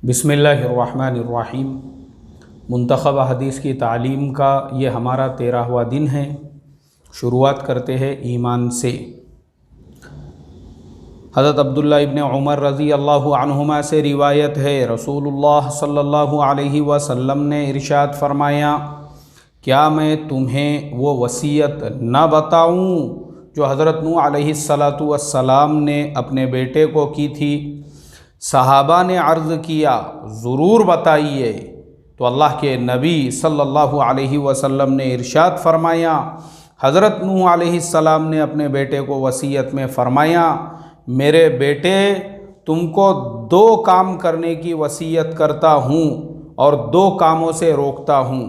बिस्मिल्लाहिर्रहमानिर्रहीम। मुंतखब हदीस की तालीम का ये हमारा 13वां दिन है। शुरुआत करते हैं ईमान से। हज़रत अब्दुल्ला इब्न उमर रज़ी अल्लाहु अन्हुमा से रिवायत है, रसूलुल्लाह सल्लल्लाहु अलैहि वसल्लम ने इरशाद फरमाया, क्या मैं तुम्हें वो वसीयत न बताऊं जो हज़रत नूह अलैहिस्सलातु वस्सलाम ने अपने बेटे को की थी। सहाबा ने अर्ज़ किया, ज़रूर बताइए। तो अल्लाह के नबी सल्लल्लाहु अलैहि वसल्लम ने इरशाद फरमाया, हज़रत नूह अलैहिस्सलाम ने अपने बेटे को वसीयत में फ़रमाया, मेरे बेटे, तुमको 2 काम करने की वसीयत करता हूँ और 2 कामों से रोकता हूँ।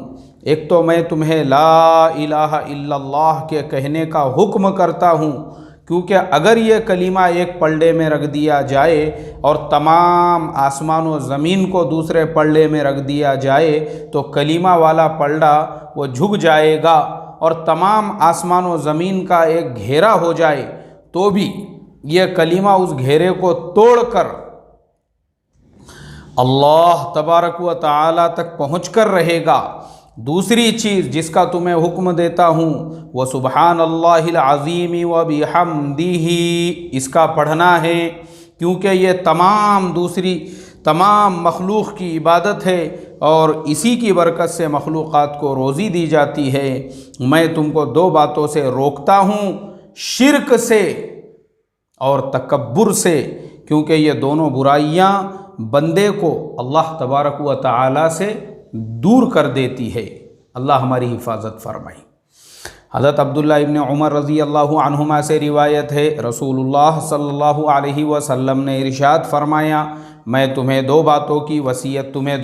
एक तो मैं तुम्हें ला इलाहा इल्लल्लाह के कहने का हुक्म करता हूँ, क्योंकि अगर ये कलीमा एक पलड़े में रख दिया जाए और तमाम आसमान व ज़मीन को दूसरे पलड़े में रख दिया जाए तो कलीमा वाला पलड़ा वो झुक जाएगा और तमाम आसमान व ज़मीन का एक घेरा हो जाए तो भी ये कलीमा उस घेरे को तोड़कर अल्लाह तबारक व तआला तक पहुँच कर रहेगा। दूसरी चीज़ जिसका तुम्हें हुक्म देता हूँ वह सुबहान अल्लाहिल अज़ीम व बिहम्दिही, इसका पढ़ना है, क्योंकि ये तमाम मखलूक़ की इबादत है और इसी की बरकत से मखलूक़ात को रोज़ी दी जाती है। मैं तुमको 2 बातों से रोकता हूँ, शिर्क से और तकब्बुर से, क्योंकि ये दोनों बुराइयाँ बंदे को अल्लाह तबारक व तआला से दूर कर देती है। अल्लाह हमारी हिफाजत फरमाए। हज़रत अब्दुल्ला इब्न उमर रज़ी अल्लाहु अन्हुमा से रिवायत है, रसूलुल्लाह सल्लल्लाहु अलैहि वसल्लम ने इरशाद फरमाया, मैं तुम्हें 2 बातों की वसीयत, तुम्हें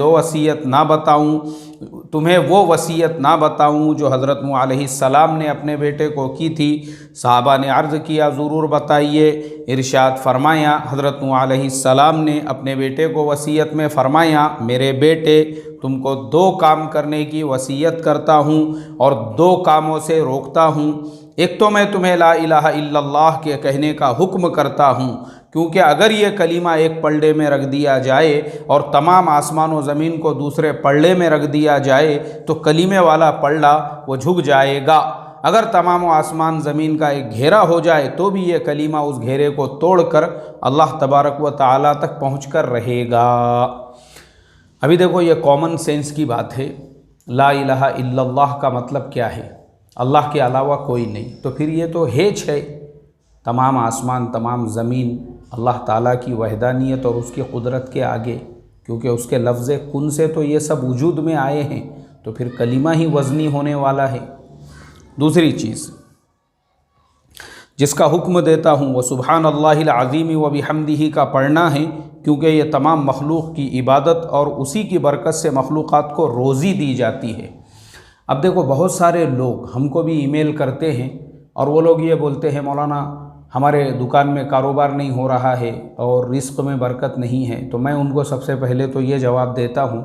वो वसीयत ना बताऊं जो हज़रत नूह अलैहिस्सलाम ने अपने बेटे को की थी। सहाबा ने अर्ज़ किया, ज़रूर बताइए। इरशाद फरमाया, हज़रत नूह अलैहिस्सलाम ने अपने बेटे को वसीयत में फ़रमाया, मेरे बेटे, तुमको 2 काम करने की वसीयत करता हूँ और 2 कामों से रोकता हूँ। एक तो मैं तुम्हें ला इलाहा इल्लल्लाह के कहने का हुक्म करता हूँ, क्योंकि अगर ये कलीमा एक पलड़े में रख दिया जाए और तमाम आसमान व ज़मीन को दूसरे पलड़े में रख दिया जाए तो कलीमे वाला पलड़ा वो झुक जाएगा। अगर तमाम आसमान ज़मीन का एक घेरा हो जाए तो भी ये कलीमा उस घेरे को तोड़कर अल्लाह तबारक व तआला तक पहुँच कर रहेगा। अभी देखो, ये कॉमन सेंस की बात है। ला इलाहा इल्लल्लाह का मतलब क्या है? अल्लाह के अलावा कोई नहीं। तो फिर ये तो हेच है। तमाम आसमान, तमाम ज़मीन अल्लाह ताला की वहदानियत और उसकी कुदरत के आगे, क्योंकि उसके लफ्ज़ कुन से तो ये सब वजूद में आए हैं, तो फिर कलीमा ही वज़नी होने वाला है। दूसरी चीज़ जिसका हुक्म देता हूँ वह सुबहान अल्लाहिल अज़ीम व बिहम्दिही का पढ़ना है, क्योंकि ये तमाम मखलूक़ की इबादत और उसी की बरकत से मखलूक़ात को रोज़ी दी जाती है। अब देखो, बहुत सारे लोग हमको भी ईमेल करते हैं और वो लोग ये बोलते हैं, मौलाना हमारे दुकान में कारोबार नहीं हो रहा है और रिस्क में बरकत नहीं है। तो मैं उनको सबसे पहले तो ये जवाब देता हूँ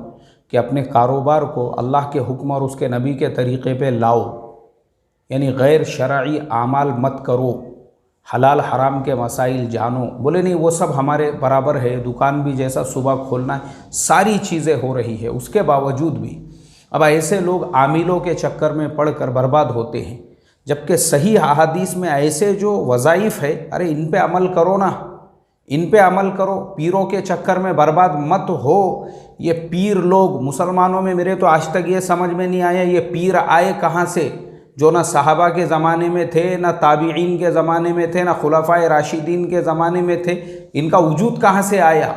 कि अपने कारोबार को अल्लाह के हुक्म और उसके नबी के तरीक़े पे लाओ, यानी गैर शरई आमाल मत करो, हलाल हराम के मसाइल जानो। बोले नहीं, वो सब हमारे बराबर है, दुकान भी जैसा सुबह खोलना है, सारी चीज़ें हो रही है, उसके बावजूद भी अब ऐसे लोग आमिलों के चक्कर में पड़कर बर्बाद होते हैं। जबकि सही अहादीस में ऐसे जो वज़ाइफ़ है, अरे इन पे अमल करो ना, इन पे अमल करो, पीरों के चक्कर में बर्बाद मत हो। ये पीर लोग मुसलमानों में मेरे तो आज तक ये समझ में नहीं आया, ये पीर आए कहाँ से, जो ना सहाबा के ज़माने में थे, ना ताबीईन के ज़माने में थे, ना खुलाफाए राशिदीन के ज़माने में थे। इनका वजूद कहाँ से आया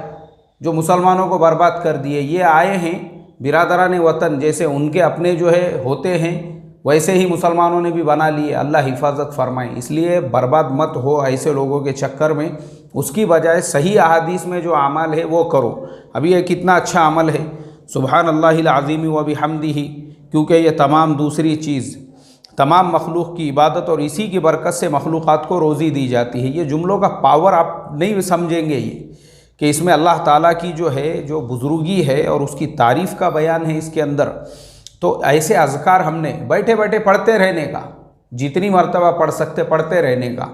जो मुसलमानों को बर्बाद कर दिए? ये आए हैं बिरादरान वतन, जैसे उनके अपने जो है होते हैं वैसे ही मुसलमानों ने भी बना लिए। अल्लाह हिफाजत फरमाए। इसलिए बर्बाद मत हो ऐसे लोगों के चक्कर में, उसकी बजाय सही अहादीस में जो अमल है वो करो। अभी ये कितना अच्छा अमल है, सुबहान अल्लाहिल अज़ीम व बिहम्दिही, क्योंकि ये तमाम दूसरी चीज़ तमाम मखलूक़ की इबादत और इसी की बरकत से मखलूक़ात को रोज़ी दी जाती है। ये जुमलों का पावर आप नहीं समझेंगे ये कि इसमें अल्लाह ताला की जो है जो बुज़ुर्गी है और उसकी तारीफ़ का बयान है इसके अंदर। तो ऐसे अज़कार हमने बैठे बैठे पढ़ते रहने का, जितनी मर्तबा पढ़ सकते पढ़ते रहने का।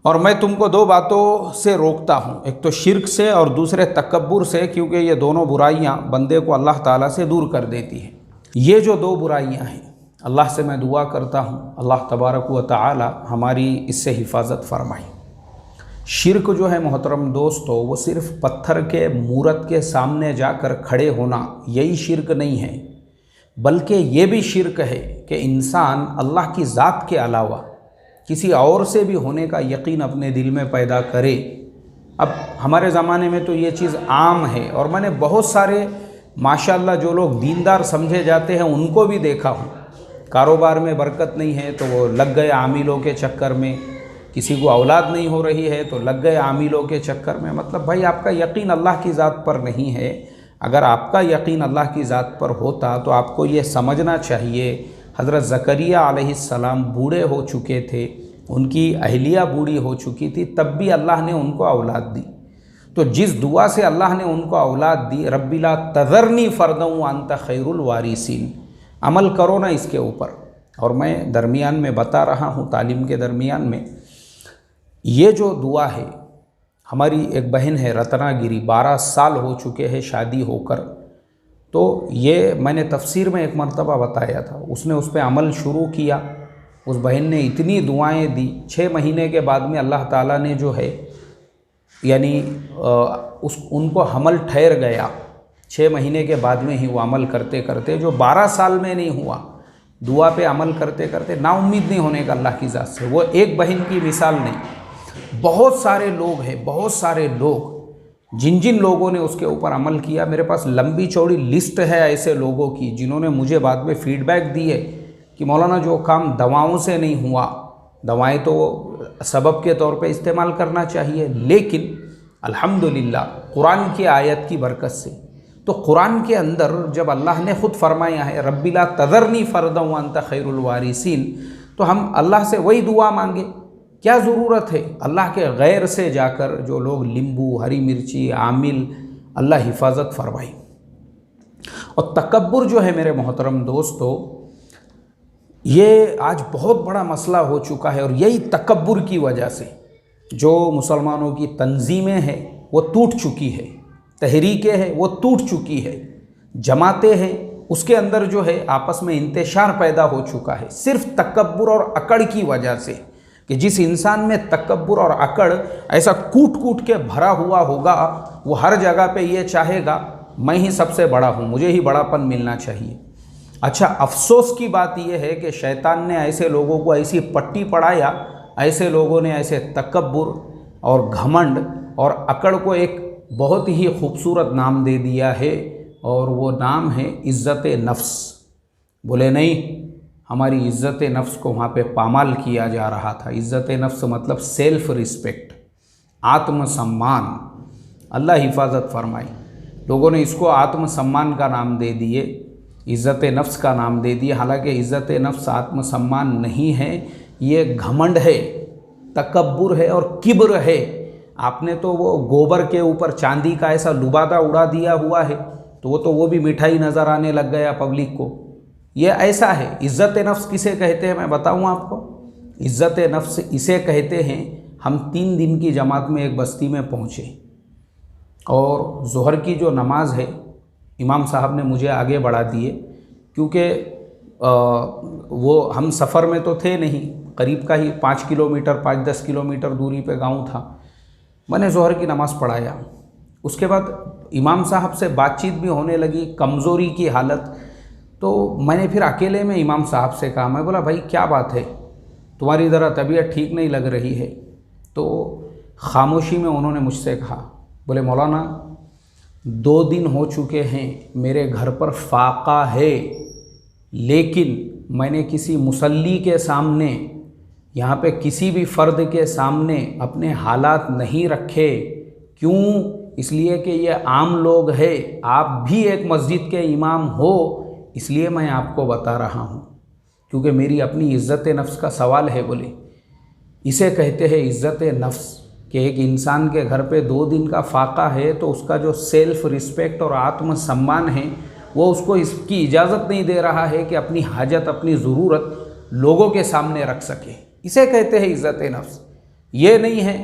और मैं तुमको दो बातों से रोकता हूँ, एक तो शिर्क से और दूसरे तकब्बुर से, क्योंकि ये दोनों बुराइयाँ बंदे को अल्लाह ताला से दूर कर देती हैं। ये जो दो बुराइयाँ हैं, अल्लाह से मैं दुआ करता हूँ अल्लाह तबारक व तआला हमारी इससे हिफाजत फरमाए। शिर्क जो है मोहतरम दोस्तों, वो सिर्फ़ पत्थर के मूरत के सामने जाकर खड़े होना यही शिर्क नहीं है, बल्कि ये भी शिर्क है कि इंसान अल्लाह की ज़ात के अलावा किसी और से भी होने का यकीन अपने दिल में पैदा करे। अब हमारे ज़माने में तो ये चीज़ आम है, और मैंने बहुत सारे माशाअल्लाह जो लोग दीनदार समझे जाते हैं उनको भी देखा हूँ। कारोबार में बरकत नहीं है तो वो लग गए आमिलों के चक्कर में, किसी को औलाद नहीं हो रही है तो लग गए आमिलों के चक्कर में। मतलब भाई आपका यकीन अल्लाह की ज़ात पर नहीं है। अगर आपका यकीन अल्लाह की ज़ात पर होता तो आपको ये समझना चाहिए, हज़रत ज़करिया अलैहिस्सलाम बूढ़े हो चुके थे, उनकी अहलिया बूढ़ी हो चुकी थी, तब भी अल्लाह ने उनको औलाद दी। तो जिस दुआ से अल्लाह ने उनको औलाद दी, रब्बी ला तज़रनी फ़र्दन व अंत खैरुल वारिसीन, अमल करो ना इसके ऊपर। और मैं दरमियान में बता रहा हूँ, तालीम के दरमियान में, ये जो दुआ है, हमारी एक बहन है रत्नागिरी, 12 साल हो चुके हैं शादी होकर, तो ये मैंने तफसीर में एक मरतबा बताया था, उसने उस पर अमल शुरू किया। उस बहन ने इतनी दुआएं दी, 6 महीने के बाद में अल्लाह ताला ने जो है यानी उनको हमल ठहर गया। 6 महीने के बाद में ही वो अमल करते करते, जो 12 साल में नहीं हुआ, दुआ पे अमल करते करते नाउम्मीद नहीं होने का अल्लाह की ज़ात से। वो एक बहन की मिसाल नहीं, बहुत सारे लोग हैं, बहुत सारे लोग, जिन जिन लोगों ने उसके ऊपर अमल किया। मेरे पास लंबी चौड़ी लिस्ट है ऐसे लोगों की जिन्होंने मुझे बाद में फ़ीडबैक दी है कि मौलाना जो काम दवाओं से नहीं हुआ, दवाएं तो सबब के तौर पे इस्तेमाल करना चाहिए, लेकिन अल्हम्दुलिल्लाह कुरान की आयत की बरकत से, तो कुरान के अंदर जब अल्लाह ने ख़ुद फरमाया है रब्बी ला तज़रनी फ़र्दन व अंत खैरुल वारिसीन, तो हम अल्लाह से वही दुआ मांगे। क्या ज़रूरत है अल्लाह के गैर से जाकर जो लोग नींबू, हरी मिर्ची, आमिल, अल्लाह हिफाजत फरमाई। और तकब्बुर जो है मेरे मोहतरम दोस्तों, ये आज बहुत बड़ा मसला हो चुका है, और यही तकब्बुर की वजह से जो मुसलमानों की तंजीमें हैं वो टूट चुकी है, तहरीकें हैं वो टूट चुकी है, जमातें हैं उसके अंदर जो है आपस में इंतशार पैदा हो चुका है, सिर्फ तकब्बुर और अकड़ की वजह से। कि जिस इंसान में तकब्बुर और अकड़ ऐसा कूट कूट के भरा हुआ होगा, वो हर जगह पे ये चाहेगा मैं ही सबसे बड़ा हूँ, मुझे ही बड़ापन मिलना चाहिए। अच्छा, अफसोस की बात यह है कि शैतान ने ऐसे लोगों को ऐसी पट्टी पढ़ाया, ऐसे लोगों ने ऐसे तकब्बुर और घमंड और अकड़ को एक बहुत ही खूबसूरत नाम दे दिया है, और वो नाम है इज़्ज़त नफ्स। बोले नहीं, हमारी इज़्ज़त नफ्स को वहाँ पे पामाल किया जा रहा था। इज़्ज़त नफ्स मतलब सेल्फ रिस्पेक्ट, आत्मसम्मान। अल्लाह हिफाजत फरमाए। लोगों ने इसको आत्मसम्मान का नाम दे दिए, इज़्ज़त नफ्स का नाम दे दिए। हालांकि इज़्ज़त नफ्स आत्मसम्मान नहीं है, ये घमंड है, तकब्बुर है और किब्र है। आपने तो वो गोबर के ऊपर चांदी का ऐसा लुबादा उड़ा दिया हुआ है, तो वो भी मिठाई नज़र आने लग गया पब्लिक को। ये ऐसा है। इज़्ज़त नफ्स किसे कहते हैं मैं बताऊँ आपको। इज़्ज़त नफ्स इसे कहते हैं, हम 3 दिन की जमात में एक बस्ती में पहुँचे, और ज़ोहर की जो नमाज है इमाम साहब ने मुझे आगे बढ़ा दिए, क्योंकि वो हम सफ़र में तो थे नहीं, करीब का ही 5 किलोमीटर 5-10 किलोमीटर दूरी पे गांव था। मैंने ज़ोहर की नमाज़ पढ़ाया, उसके बाद इमाम साहब से बातचीत भी होने लगी, कमज़ोरी की हालत। तो मैंने फिर अकेले में इमाम साहब से कहा, मैं बोला भाई क्या बात है, तुम्हारी ज़रा तबीयत ठीक नहीं लग रही है। तो खामोशी में उन्होंने मुझसे कहा, बोले मौलाना 2 दिन हो चुके हैं मेरे घर पर फाका है, लेकिन मैंने किसी मुसल्ली के सामने, यहाँ पे किसी भी फ़र्द के सामने अपने हालात नहीं रखे। क्यों? इसलिए कि ये आम लोग हैं, आप भी एक मस्जिद के इमाम हो, इसलिए मैं आपको बता रहा हूँ, क्योंकि मेरी अपनी इज़्ज़त नफ्स का सवाल है। बोले इसे कहते हैं इज़्ज़त नफ्स, कि एक इंसान के घर पे 2 दिन का फाका है तो उसका जो सेल्फ रिस्पेक्ट और आत्मसम्मान है वो उसको इसकी इजाज़त नहीं दे रहा है कि अपनी हाजत, अपनी ज़रूरत लोगों के सामने रख सके। इसे कहते हैं इज़्ज़त नफ्स। ये नहीं है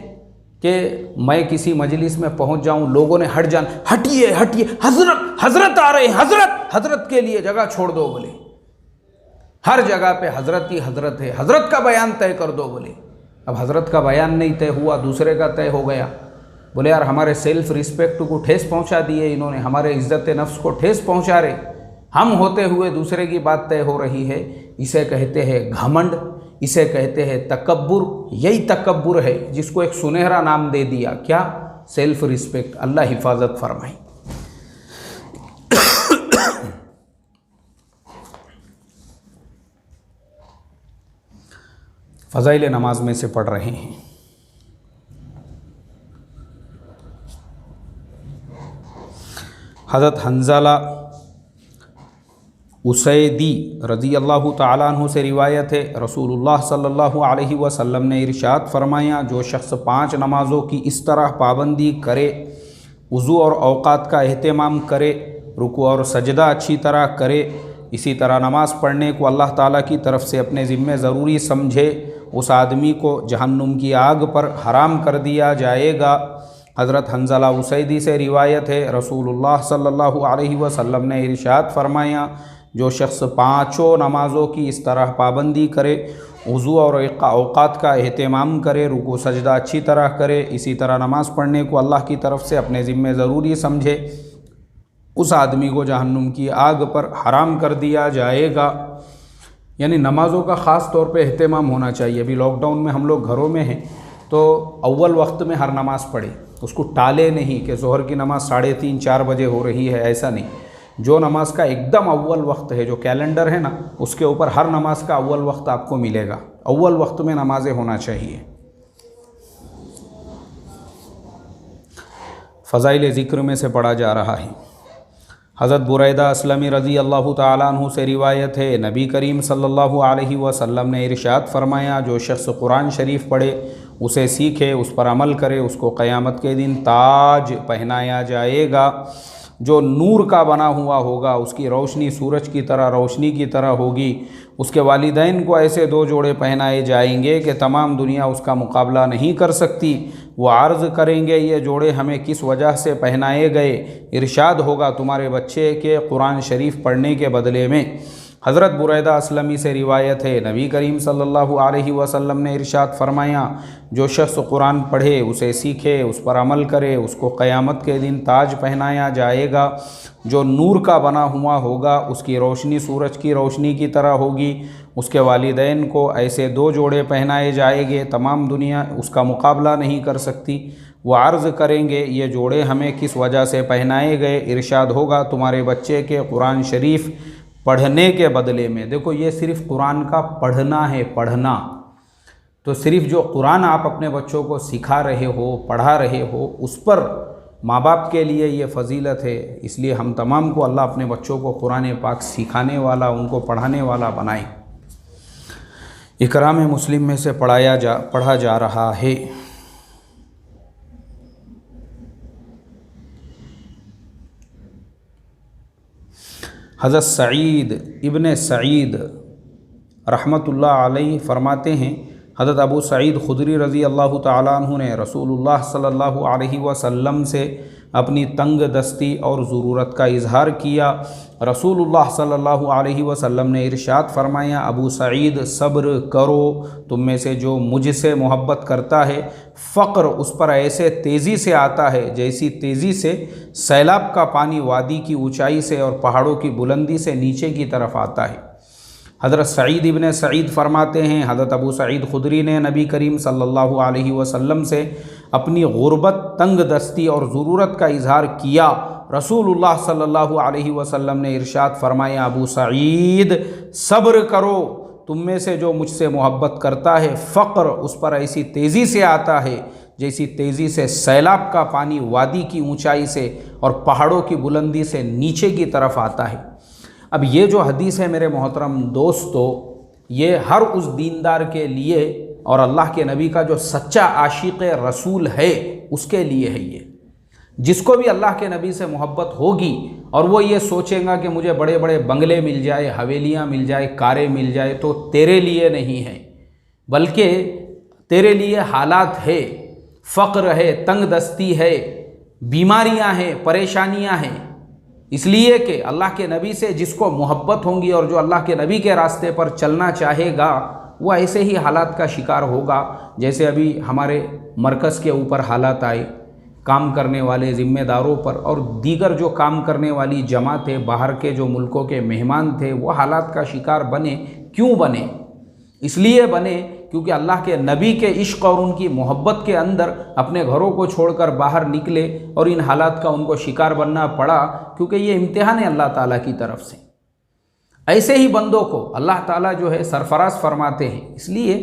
कि मैं किसी मजलिस में पहुंच जाऊं, लोगों ने हटिए हटिए, हजरत हजरत आ रहे हैं, हजरत हजरत के लिए जगह छोड़ दो बोले, हर जगह पे हजरत ही हजरत है, हजरत का बयान तय कर दो बोले। अब हजरत का बयान नहीं तय हुआ, दूसरे का तय हो गया। बोले यार हमारे सेल्फ रिस्पेक्ट को ठेस पहुंचा दिए इन्होंने, हमारे इज्जत नफ्स को ठेस पहुंचा रहे, हम होते हुए दूसरे की बात तय हो रही है। इसे कहते हैं घमंड, इसे कहते हैं तकब्बुर। यही तकब्बुर है जिसको एक सुनहरा नाम दे दिया, क्या? Self respect. अल्लाह हिफाजत फरमाए। फ़ज़ाइल नमाज में से पढ़ रहे हैं। हज़रत हंज़ला उसैदी रज़ी अल्लाह तआला अन्हु से रिवायत है, रसूलुल्लाह सल्लल्लाहु अलैहि वसल्लम ने इरशाद फरमाया, जो शख्स 5 नमाज़ों की इस तरह पाबंदी करे, वज़ू और औक़ात का एहतमाम करे, रुकू और सजदा अच्छी तरह करे, इसी तरह नमाज़ पढ़ने को अल्लाह ताला की तरफ से अपने ज़िम्मे ज़रूरी समझे, उस आदमी को जहन्नुम की आग पर हराम कर दिया जाएगा। हज़रत हंज़ला उसैदी से रिवायत है, रसूलुल्लाह सल्लल्लाहु अलैहि वसल्लम ने इरशाद फरमाया, जो शख्स 5 नमाज़ों की इस तरह पाबंदी करे, वज़ू और औक़ात का एहतमाम करे, रुकू सजदा अच्छी तरह करे, इसी तरह नमाज़ पढ़ने को अल्लाह की तरफ से अपने ज़िम्मे ज़रूरी समझे, उस आदमी को जहन्नुम की आग पर हराम कर दिया जाएगा। यानी नमाज़ों का ख़ास तौर पे एहतमाम होना चाहिए। अभी लॉकडाउन में हम लोग घरों में हैं तो अव्वल वक्त में हर नमाज़ पढ़े, उसको टाले नहीं कि ज़ोहर की नमाज़ 3:30-4 बजे हो रही है, ऐसा नहीं। जो नमाज का एकदम अव्वल वक्त है, जो कैलेंडर है ना, उसके ऊपर हर नमाज का अव्वल वक्त आपको मिलेगा। अव्वल वक्त में नमाजें होना चाहिए। फ़ज़ाइल ज़िक्र में से पढ़ा जा रहा है। हज़रत बुरैदा अस्लमी रज़ी अल्लाह तआला अन्हु से रिवायत है, नबी करीम सल्लल्लाहु अलैहि वसल्लम ने इरशाद फरमाया, जो शख्स कुरान शरीफ पढ़े, उसे सीखे, उस पर अमल करे, उसको क़यामत के दिन ताज पहनाया जाएगा जो नूर का बना हुआ होगा, उसकी रोशनी सूरज की तरह रोशनी की तरह होगी। उसके वालिदैन को ऐसे 2 जोड़े पहनाए जाएंगे कि तमाम दुनिया उसका मुकाबला नहीं कर सकती। वो अर्ज़ करेंगे, ये जोड़े हमें किस वजह से पहनाए गए? इरशाद होगा, तुम्हारे बच्चे के कुरान शरीफ पढ़ने के बदले में। हज़रत बुरैदा अस्लमी से रिवायत है, नबी करीम सल्लल्लाहु अलैहि वसल्लम ने इरशाद फरमाया, जो शख्स कुरान पढ़े, उसे सीखे, उस पर अमल करे, उसको क़यामत के दिन ताज पहनाया जाएगा जो नूर का बना हुआ होगा, उसकी रोशनी सूरज की रोशनी की तरह होगी। उसके वालिदैन को ऐसे 2 जोड़े पहनाए जाएंगे, तमाम दुनिया उसका मुकाबला नहीं कर सकती। वो अर्ज़ करेंगे, ये जोड़े हमें किस वजह से पहनाए गए? इरशाद होगा, तुम्हारे बच्चे के कुरान शरीफ पढ़ने के बदले में। देखो, ये सिर्फ़ कुरान का पढ़ना है, पढ़ना। तो सिर्फ़ जो कुरान आप अपने बच्चों को सिखा रहे हो, पढ़ा रहे हो, उस पर माँ बाप के लिए ये फ़जीलत है। इसलिए हम तमाम को अल्लाह अपने बच्चों को कुरान पाक सिखाने वाला, उनको पढ़ाने वाला बनाए। इकराम मुस्लिम में से पढ़ा जा रहा है। हज़रत सईद इब्न सईद रहमतुल्लाह अलैहि फरमाते हैं, हज़रत अबू सईद खुदरी रज़ी अल्लाह तआला अन्हु ने रसूलुल्लाह सल्लल्लाहु अलैहि वसल्लम से अपनी तंग दस्ती और ज़रूरत का इजहार किया। रसूलुल्लाह सल्लल्लाहु अलैहि वसल्लम ने इरशाद फरमाया, अबू सईद सब्र करो, तुम में से जो मुझसे मोहब्बत करता है, फ़क्र उस पर ऐसे तेज़ी से आता है जैसी तेज़ी से सैलाब का पानी वादी की ऊंचाई से और पहाड़ों की बुलंदी से नीचे की तरफ आता है। हज़रत सईद इब्न सईद फरमाते हैं, हज़रत अबू सईद खुदरी ने नबी करीम सल्लल्लाहु अलैहि वसल्लम से अपनी गुर्बत, तंग दस्ती और ज़रूरत का इजहार किया। रसूलुल्लाह सल्लल्लाहु अलैहि वसल्लम ने इरशाद फरमाया, अबू सईद सब्र करो, तुम में से जो मुझसे मोहब्बत करता है, फ़क्र उस पर ऐसी तेज़ी से आता है जैसी तेज़ी से सैलाब का पानी वादी की ऊंचाई से और पहाड़ों की बुलंदी से नीचे की तरफ आता है। अब ये जो हदीस है मेरे मोहतरम दोस्तों, ये हर उस दीनदार के लिए और अल्लाह के नबी का जो सच्चा आशिक़ रसूल है उसके लिए है। ये जिसको भी अल्लाह के नबी से मोहब्बत होगी और वो ये सोचेगा कि मुझे बड़े बड़े बंगले मिल जाए, हवेलियाँ मिल जाए, कारें मिल जाए, तो तेरे लिए नहीं है, बल्कि तेरे लिए हालात है, फ़क्र है, तंग दस्ती है, बीमारियां हैं, परेशानियां हैं, इसलिए कि अल्लाह के नबी से जिसको मोहब्बत होंगी और जो अल्लाह के नबी के रास्ते पर चलना चाहेगा वो ऐसे ही हालात का शिकार होगा जैसे अभी हमारे मरकज़ के ऊपर हालात आए, काम करने वाले ज़िम्मेदारों पर और दीगर जो काम करने वाली जमात है, बाहर के जो मुल्कों के मेहमान थे, वो हालात का शिकार बने। क्यों बने? इसलिए बने क्योंकि अल्लाह के नबी के इश्क़ और उनकी मोहब्बत के अंदर अपने घरों को छोड़कर बाहर निकले और इन हालात का उनको शिकार बनना पड़ा, क्योंकि ये इम्तिहान है अल्लाह ताला की तरफ से। ऐसे ही बंदों को अल्लाह ताला जो है सरफराज फरमाते हैं। इसलिए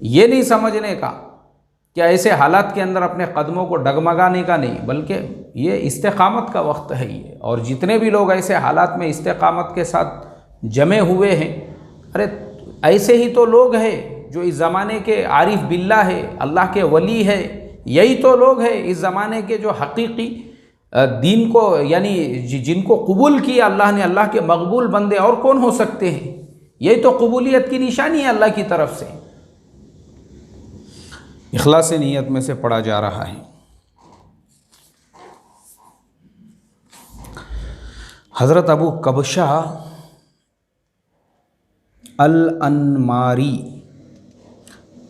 ये नहीं समझने का कि ऐसे हालात के अंदर अपने कदमों को डगमगाने का नहीं, बल्कि ये इस्तिकामत का वक्त है ये। और जितने भी लोग ऐसे हालात में इस्तिकामत के साथ जमे हुए हैं, अरे ऐसे ही तो लोग हैं जो इस ज़माने के आरिफ बिल्ला है, अल्लाह के वली है। यही तो लोग हैं इस ज़माने के जो हकीकी दीन को यानी जिनको कबूल किया अल्लाह ने, अल्लाह के मकबूल बंदे और कौन हो सकते हैं? यही तो कबूलियत की निशानी है अल्लाह की तरफ से। इखलास नीयत में से पढ़ा जा रहा है। हज़रत अबू कबशा अल-अन्मारी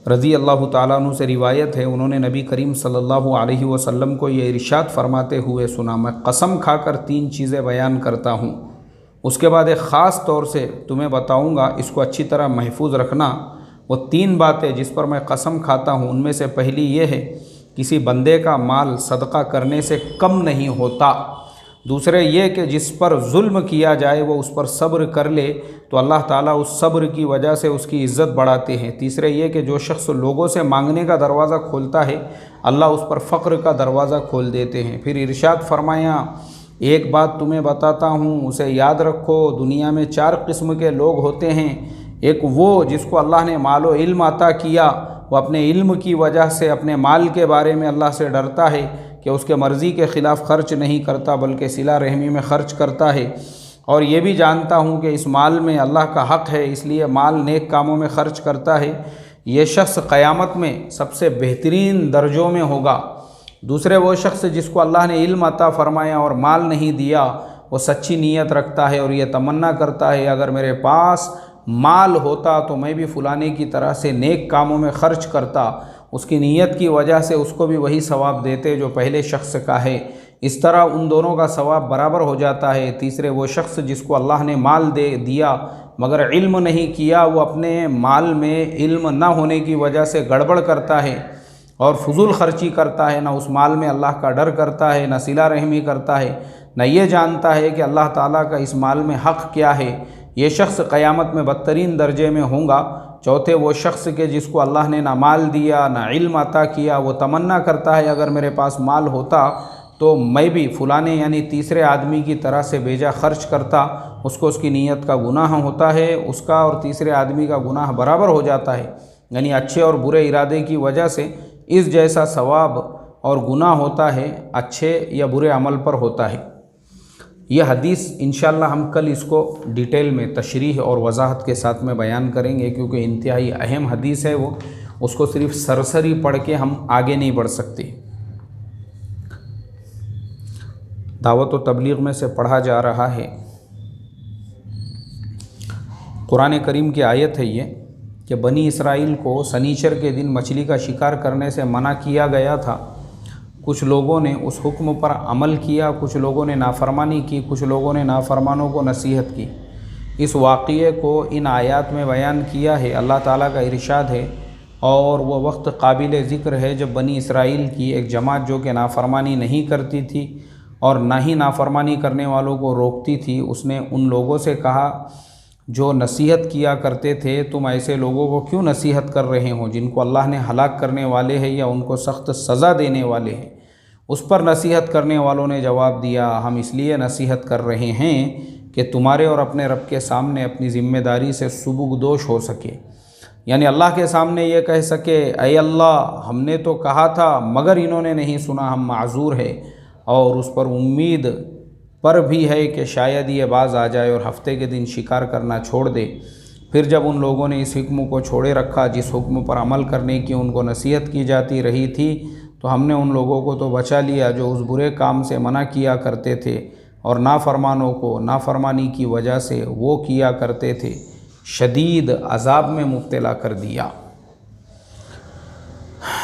रज़ी अल्लाह ताला अन्हु से रिवायत है, उन्होंने नबी करीम सल्लल्लाहु अलैहि वसल्लम को ये इरशाद फरमाते हुए सुना, मैं कसम खाकर 3 चीज़ें बयान करता हूँ, उसके बाद एक ख़ास तौर से तुम्हें बताऊँगा, इसको अच्छी तरह महफूज रखना। वो 3 बातें जिस पर मैं कसम खाता हूँ, उनमें से पहली ये है, किसी बंदे का माल सदका करने से कम नहीं होता। दूसरे ये कि जिस पर जुल्म किया जाए वो उस पर सब्र कर ले तो अल्लाह ताला उस सब्र की वजह से उसकी इज़्ज़त बढ़ाते हैं। तीसरे ये कि जो शख्स लोगों से मांगने का दरवाज़ा खोलता है, अल्लाह उस पर फ़क्र का दरवाज़ा खोल देते हैं। फिर इरशाद फरमाया, एक बात तुम्हें बताता हूँ, उसे याद रखो, दुनिया में 4 किस्म के लोग होते हैं। एक वो जिसको अल्लाह ने मालो इल्म अता किया, वो अपने इल्म की वजह से अपने माल के बारे में अल्लाह से डरता है कि उसके मर्ज़ी के ख़िलाफ़ ख़र्च नहीं करता बल्कि सिला रहमी में ख़र्च करता है। और ये भी जानता हूँ कि इस माल में अल्लाह का हक़ है, इसलिए माल नेक कामों में ख़र्च करता है। ये शख्स क़यामत में सबसे बेहतरीन दर्जों में होगा। दूसरे वो शख्स जिसको अल्लाह ने इल्म अता फ़रमाया और माल नहीं दिया, वो सच्ची नीयत रखता है और ये तमन्ना करता है अगर मेरे पास माल होता तो मैं भी फ़लाने की तरह से नेक कामों में ख़र्च करता। उसकी नीयत की वजह से उसको भी वही सवाब देते जो पहले शख्स का है। इस तरह उन दोनों का सवाब बराबर हो जाता है। तीसरे वो शख्स जिसको अल्लाह ने माल दिया मगर इल्म नहीं किया, वो अपने माल में इल्म ना होने की वजह से गड़बड़ करता है और फजूल खर्ची करता है, ना उस माल में अल्लाह का डर करता है, ना सिला रहमी करता है, ना ये जानता है कि अल्लाह ताला का इस माल में हक़ क्या है। ये शख्स क़यामत में बदतरीन दर्जे में होगा। चौथे वो शख्स के जिसको अल्लाह ने ना माल दिया ना इल्म अता किया, वो तमन्ना करता है अगर मेरे पास माल होता तो मैं भी फ़लाने यानी तीसरे आदमी की तरह से बेजा ख़र्च करता। उसको उसकी नीयत का गुनाह होता है, उसका और तीसरे आदमी का गुनाह बराबर हो जाता है। यानी अच्छे और बुरे इरादे की वजह से इस जैसा सवाब और गुनाह होता है, अच्छे या बुरे अमल पर होता है। यह हदीस इंशाअल्लाह हम कल इसको डिटेल में तशरीह और वजाहत के साथ में बयान करेंगे, क्योंकि इंतहाई अहम हदीस है वो। उसको सिर्फ सरसरी पढ़ के हम आगे नहीं बढ़ सकते। दावत व तबलीग में से पढ़ा जा रहा है, कुरान करीम की आयत है ये कि बनी इसराइल को सनीचर के दिन मछली का शिकार करने से मना किया गया था। कुछ लोगों ने उस हुक्म पर अमल किया, कुछ लोगों ने नाफरमानी की, कुछ लोगों ने नाफरमानों को नसीहत की। इस वाक़ये को इन आयात में बयान किया है। अल्लाह ताला का इरशाद है, और वह वक्त काबिल ज़िक्र है जब बनी इसराइल की एक जमात जो कि नाफरमानी नहीं करती थी और ना ही नाफरमानी करने वालों को रोकती थी, उसने उन लोगों से कहा जो नसीहत किया करते थे, तुम ऐसे लोगों को क्यों नसीहत कर रहे हो जिनको अल्लाह ने हलाक करने वाले हैं या उनको सख्त सज़ा देने वाले हैं। उस पर नसीहत करने वालों ने जवाब दिया, हम इसलिए नसीहत कर रहे हैं कि तुम्हारे और अपने रब के सामने अपनी ज़िम्मेदारी से सुबुकदोश हो सके, यानी अल्लाह के सामने ये कह सके, ऐ अल्लाह हमने तो कहा था मगर इन्होंने नहीं सुना, हम माज़ूर है। और उस पर उम्मीद पर भी है कि शायद ये बाज़ आ जाए और हफ्ते के दिन शिकार करना छोड़ दे। फिर जब उन लोगों ने इस हुक्म को छोड़े रखा जिस हुक्म पर अमल करने की उनको नसीहत की जाती रही थी, तो हमने उन लोगों को तो बचा लिया जो उस बुरे काम से मना किया करते थे और नाफरमानों को नाफरमानी की वजह से वो किया करते थे शदीद अजाब में मुब्तला कर दिया।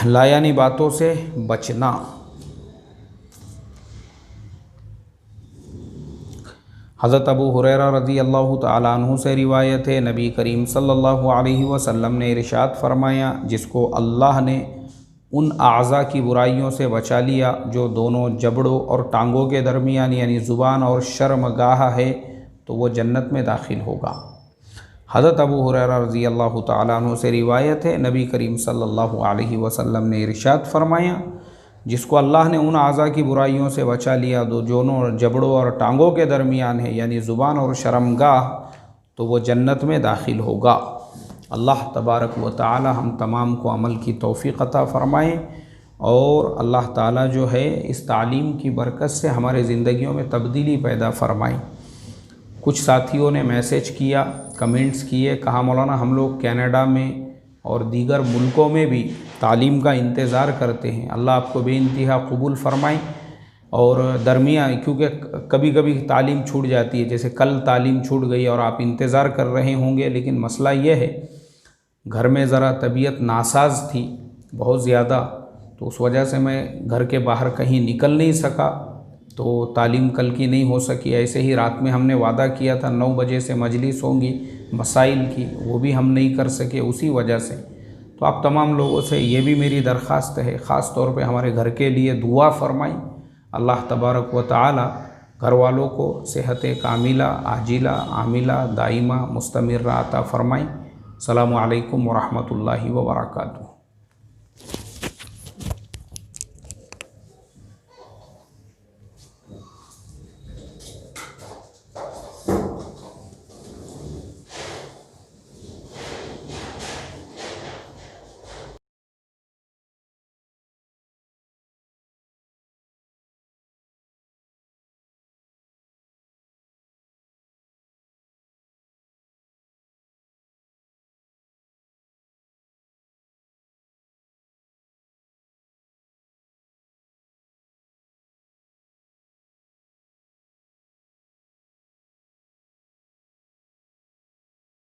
लायानी बातों से बचना। हज़रत अबू हुरैरा रज़ी अल्लाह तआला अन्हु से रिवायत है, नबी करीम सल्लल्लाहु अलैहि वसल्लम ने इरशाद फरमाया, जिसको अल्लाह ने उन आज़ा की बुराइयों से बचा लिया जो दोनों जबड़ों और टांगों के दरमियान यानी ज़ुबान और शर्मगाह है, तो वो जन्नत में दाखिल होगा। हज़रत अबू हुरैरा रज़ी अल्लाह तआला अन्हु से रिवायत है, नबी करीम सल्लल्लाहु अलैहि वसल्लम ने इरशाद फरमाया, जिसको अल्लाह ने उन आज़ा की बुराइयों से बचा लिया जो दोनों जबड़ों और टांगों के दरमियान है यानी ज़ुबान और शर्मगाह, तो वो जन्नत में दाखिल होगा। अल्लाह तबारक व तआला हम तमाम को अमल की तौफ़ीक़ अता फ़रमाएँ और अल्लाह ताला जो है इस तालीम की बरकत से हमारे ज़िंदगियों में तब्दीली पैदा फ़रमाएँ। कुछ साथियों ने मैसेज किया, कमेंट्स किए, कहा मौलाना हम लोग कनाडा में और दीगर मुल्कों में भी तालीम का इंतज़ार करते हैं, अल्लाह आपको बेइंतहा कबूल फ़रमाएँ। और दरमियाँ क्योंकि कभी कभी तालीम छूट जाती है, जैसे कल तालीम छूट गई और आप इंतज़ार कर रहे होंगे, लेकिन मसला ये है घर में ज़रा तबीयत नासाज थी बहुत ज़्यादा, तो उस वजह से मैं घर के बाहर कहीं निकल नहीं सका, तो तालीम कल की नहीं हो सकी। ऐसे ही रात में हमने वादा किया था 9 बजे से मजलिस होंगी मसाइल की, वो भी हम नहीं कर सके उसी वजह से। तो आप तमाम लोगों से ये भी मेरी दरख्वास्त है, ख़ास तौर पे हमारे घर के लिए दुआ फ़रमाई। अल्लाह तबारक व तआला घर वालों को सेहत कामिला आजिला आमिला दाइमा मुस्तमिर्रा अता फ़रमाई। अस्सलामु अलैकुम व रहमतुल्लाहि व बरकातुहू।